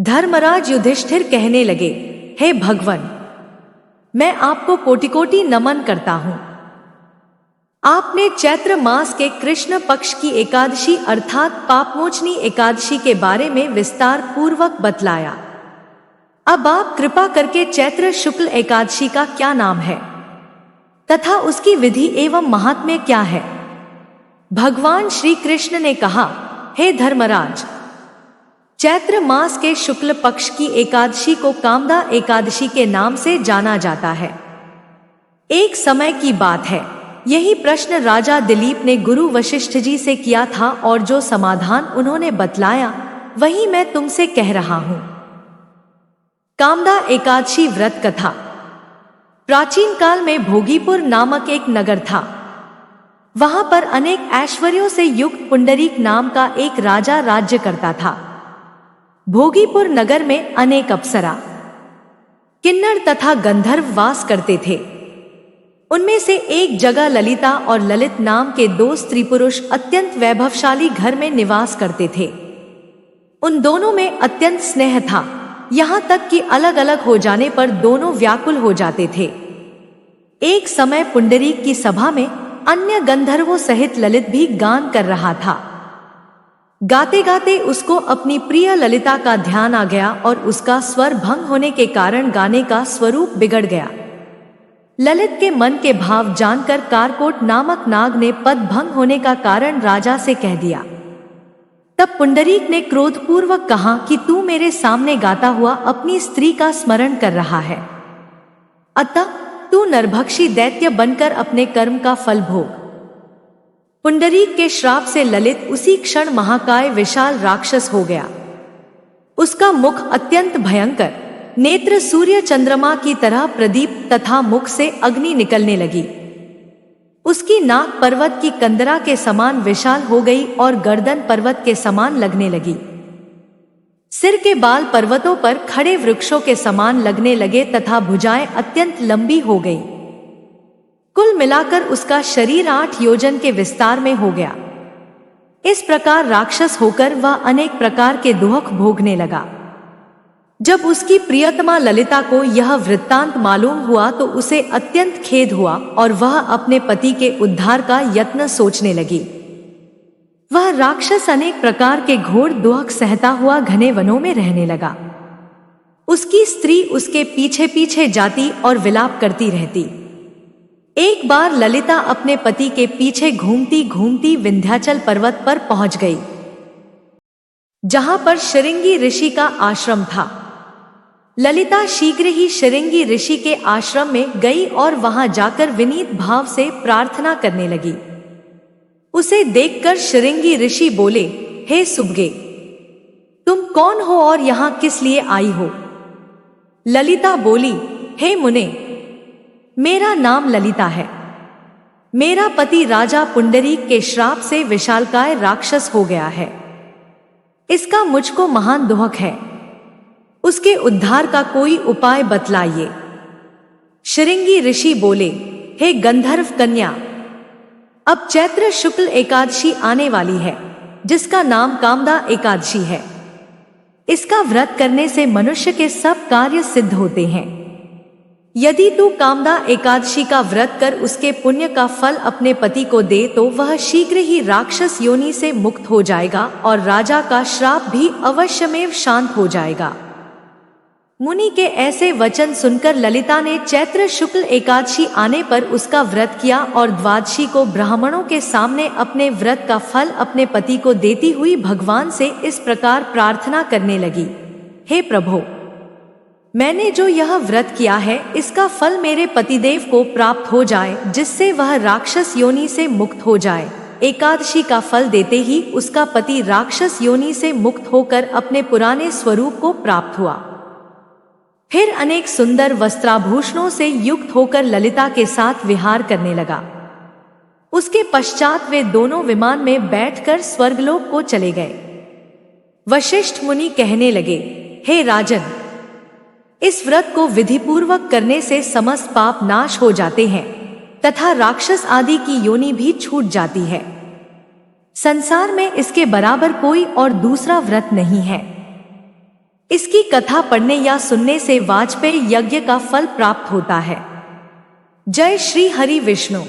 धर्मराज युधिष्ठिर कहने लगे, हे भगवन, मैं आपको कोटि कोटि नमन करता हूं। आपने चैत्र मास के कृष्ण पक्ष की एकादशी अर्थात पापमोचनी एकादशी के बारे में विस्तार पूर्वक बतलाया। अब आप कृपा करके चैत्र शुक्ल एकादशी का क्या नाम है तथा उसकी विधि एवं महात्म्य क्या है। भगवान श्री कृष्ण ने कहा, हे धर्मराज, चैत्र मास के शुक्ल पक्ष की एकादशी को कामदा एकादशी के नाम से जाना जाता है। एक समय की बात है, यही प्रश्न राजा दिलीप ने गुरु वशिष्ठ जी से किया था और जो समाधान उन्होंने बतलाया वही मैं तुमसे कह रहा हूं। कामदा एकादशी व्रत कथा। प्राचीन काल में भोगीपुर नामक एक नगर था। वहां पर अनेक ऐश्वर्यों से युक्त पुंडरीक नाम का एक राजा राज्य करता था। भोगीपुर नगर में अनेक अप्सरा, किन्नर तथा गंधर्व वास करते थे। उनमें से एक जगह ललिता और ललित नाम के दो स्त्री पुरुष अत्यंत वैभवशाली घर में निवास करते थे। उन दोनों में अत्यंत स्नेह था, यहाँ तक कि अलग अलग हो जाने पर दोनों व्याकुल हो जाते थे। एक समय पुंडरीक की सभा में अन्य गंधर्वों सहित ललित भी गान कर रहा था। गाते गाते उसको अपनी प्रिय ललिता का ध्यान आ गया और उसका स्वर भंग होने के कारण गाने का स्वरूप बिगड़ गया। ललित के मन के भाव जानकर कारकोट नामक नाग ने पद भंग होने का कारण राजा से कह दिया। तब पुंडरीक ने क्रोधपूर्वक कहा कि तू मेरे सामने गाता हुआ अपनी स्त्री का स्मरण कर रहा है, अतः तू नरभक्षी दैत्य बनकर अपने कर्म का फल भोग। पुंडरीक के श्राप से ललित उसी क्षण महाकाय विशाल राक्षस हो गया। उसका मुख अत्यंत भयंकर, नेत्र सूर्य चंद्रमा की तरह प्रदीप तथा मुख से अग्नि निकलने लगी। उसकी नाक पर्वत की कंदरा के समान विशाल हो गई और गर्दन पर्वत के समान लगने लगी। सिर के बाल पर्वतों पर खड़े वृक्षों के समान लगने लगे तथा भुजाएं अत्यंत लंबी हो गई। कुल मिलाकर उसका शरीर 8 योजन के विस्तार में हो गया। इस प्रकार राक्षस होकर वह अनेक प्रकार के दुख भोगने लगा। जब उसकी प्रियतमा ललिता को यह वृत्तांत मालूम हुआ तो उसे अत्यंत खेद हुआ और वह अपने पति के उद्धार का यत्न सोचने लगी। वह राक्षस अनेक प्रकार के घोर दुख सहता हुआ घने वनों में रहने लगा। उसकी स्त्री उसके पीछे पीछे जाती और विलाप करती रहती। एक बार ललिता अपने पति के पीछे घूमती घूमती विंध्याचल पर्वत पर पहुंच गई, जहां पर शृंगी ऋषि का आश्रम था। ललिता शीघ्र ही शृंगी ऋषि के आश्रम में गई और वहां जाकर विनीत भाव से प्रार्थना करने लगी। उसे देखकर शृंगी ऋषि बोले, हे सुभगे, तुम कौन हो और यहां किस लिए आई हो? ललिता बोली, हे मुने, मेरा नाम ललिता है। मेरा पति राजा पुंडरीक के श्राप से विशालकाय राक्षस हो गया है। इसका मुझको महान दुख है। उसके उद्धार का कोई उपाय बतलाइए। शृंगी ऋषि बोले, हे गंधर्व कन्या, अब चैत्र शुक्ल एकादशी आने वाली है, जिसका नाम कामदा एकादशी है। इसका व्रत करने से मनुष्य के सब कार्य सिद्ध होते हैं। यदि तू कामदा एकादशी का व्रत कर उसके पुण्य का फल अपने पति को दे तो वह शीघ्र ही राक्षस योनि से मुक्त हो जाएगा और राजा का श्राप भी अवश्यमेव शांत हो जाएगा। मुनि के ऐसे वचन सुनकर ललिता ने चैत्र शुक्ल एकादशी आने पर उसका व्रत किया और द्वादशी को ब्राह्मणों के सामने अपने व्रत का फल अपने पति को देती हुई भगवान से इस प्रकार प्रार्थना करने लगी, हे प्रभो, मैंने जो यह व्रत किया है इसका फल मेरे पतिदेव को प्राप्त हो जाए, जिससे वह राक्षस योनि से मुक्त हो जाए। एकादशी का फल देते ही उसका पति राक्षस योनि से मुक्त होकर अपने पुराने स्वरूप को प्राप्त हुआ। फिर अनेक सुंदर वस्त्राभूषणों से युक्त होकर ललिता के साथ विहार करने लगा। उसके पश्चात वे दोनों विमान में बैठकर स्वर्गलोक को चले गए। वशिष्ठ मुनि कहने लगे, हे राजन, इस व्रत को विधिपूर्वक करने से समस्त पाप नाश हो जाते हैं तथा राक्षस आदि की योनि भी छूट जाती है। संसार में इसके बराबर कोई और दूसरा व्रत नहीं है। इसकी कथा पढ़ने या सुनने से वाजपेयी यज्ञ का फल प्राप्त होता है। जय श्री हरि विष्णु।